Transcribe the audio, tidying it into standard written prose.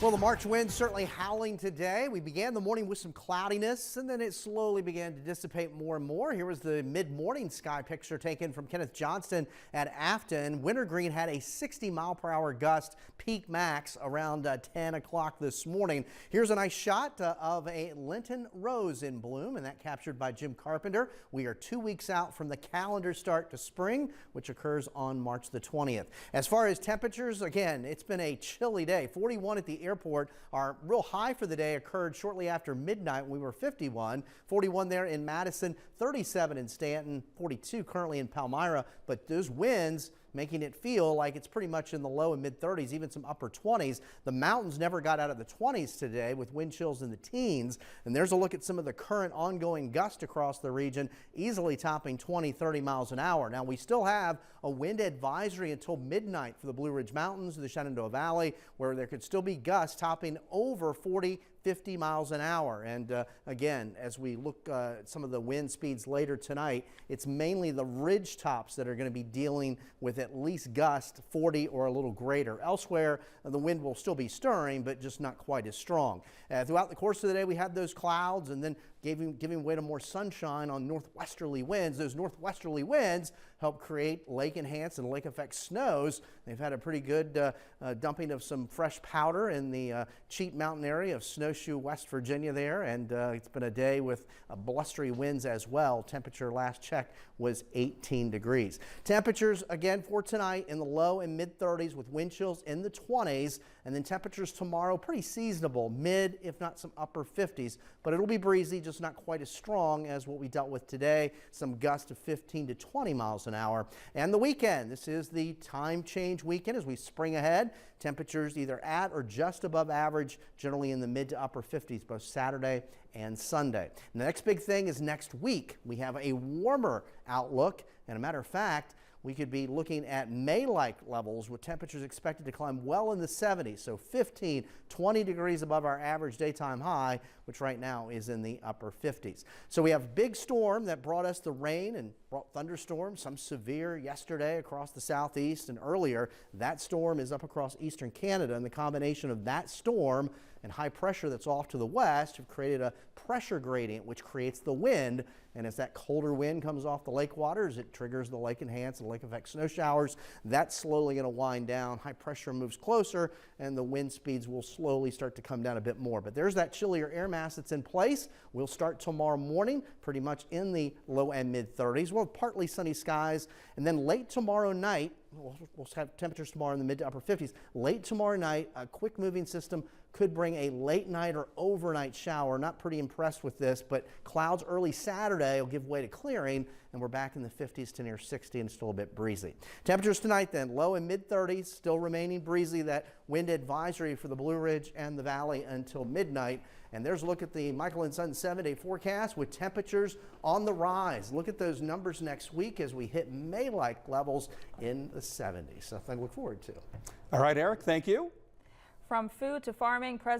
Well, the March winds certainly howling today. We began the morning with some cloudiness, and then it slowly began to dissipate more and more. Here was the mid-morning sky picture taken from Kenneth Johnston at Afton. Wintergreen had a 60-mile-per-hour gust peak max around 10 o'clock this morning. Here's a nice shot of a Lenten rose in bloom, and that captured by Jim Carpenter. We are 2 weeks out from the calendar start to spring, which occurs on March the 20th. As far as temperatures, again, it's been a chilly day. 41 at the airport. Our real high for the day occurred shortly after midnight when we were 51. 41 there in Madison, 37 in Stanton, 42 currently in Palmyra. But those winds making it feel like it's pretty much in the low and mid 30s, even some upper 20s. The mountains never got out of the 20s today with wind chills in the teens. And there's a look at some of the current ongoing gusts across the region, easily topping 20, 30 miles an hour. Now, we still have a wind advisory until midnight for the Blue Ridge Mountains, the Shenandoah Valley, where there could still be gusts topping over 40, 50 miles an hour. And again, as we look at some of the wind speeds later tonight, it's mainly the ridge tops that are going to be dealing with at least gust 40 or a little greater. Elsewhere, the wind will still be stirring, but just not quite as strong. Throughout the course of the day, we had those clouds and then giving way to more sunshine on northwesterly winds. Those northwesterly winds help create lake-enhanced and lake-effect snows. They've had a pretty good dumping of some fresh powder in the Cheat Mountain area of Snowshoe, West Virginia there, and it's been a day with blustery winds as well. Temperature last check was 18 degrees. Temperatures again for tonight in the low and mid 30s with wind chills in the 20s, and then temperatures tomorrow pretty seasonable, mid if not some upper 50s, but it'll be breezy, just not quite as strong as what we dealt with today. Some gusts of 15 to 20 miles an hour. And the weekend, this is the time change weekend as we spring ahead. Temperatures either at or just above average, generally in the mid to upper 50s, both Saturday and Sunday. And the next big thing is next week. We have a warmer outlook, and a matter of fact, we could be looking at May-like levels with temperatures expected to climb well in the 70s, so 15, 20 degrees above our average daytime high, which right now is in the upper 50s. So we have a big storm that brought us the rain and brought thunderstorms, some severe yesterday across the southeast, and earlier that storm is up across eastern Canada, and the combination of that storm and high pressure that's off to the west have created a pressure gradient which creates the wind, and as that colder wind comes off the lake waters, it triggers the lake-enhanced and lake-effect snow showers. That's slowly going to wind down. High pressure moves closer, and the wind speeds will slowly start to come down a bit more. But there's that chillier air mass that's in place. We'll start tomorrow morning pretty much in the low and mid 30s. We'll have partly sunny skies, and then late tomorrow night, we'll have temperatures tomorrow in the mid to upper 50s. Late tomorrow night, a quick moving system could bring a late night or overnight shower. Not pretty impressed with this, but clouds early Saturday will give way to clearing, and we're back in the 50s to near 60 and still a bit breezy. Temperatures tonight then, low and mid 30s, still remaining breezy. That wind advisory for the Blue Ridge and the Valley until midnight. And there's a look at the Michael and Son 7-day forecast with temperatures on the rise. Look at those numbers next week as we hit May-like levels in the 70s. Something to look forward to. All right, Eric, thank you. From food to farming, President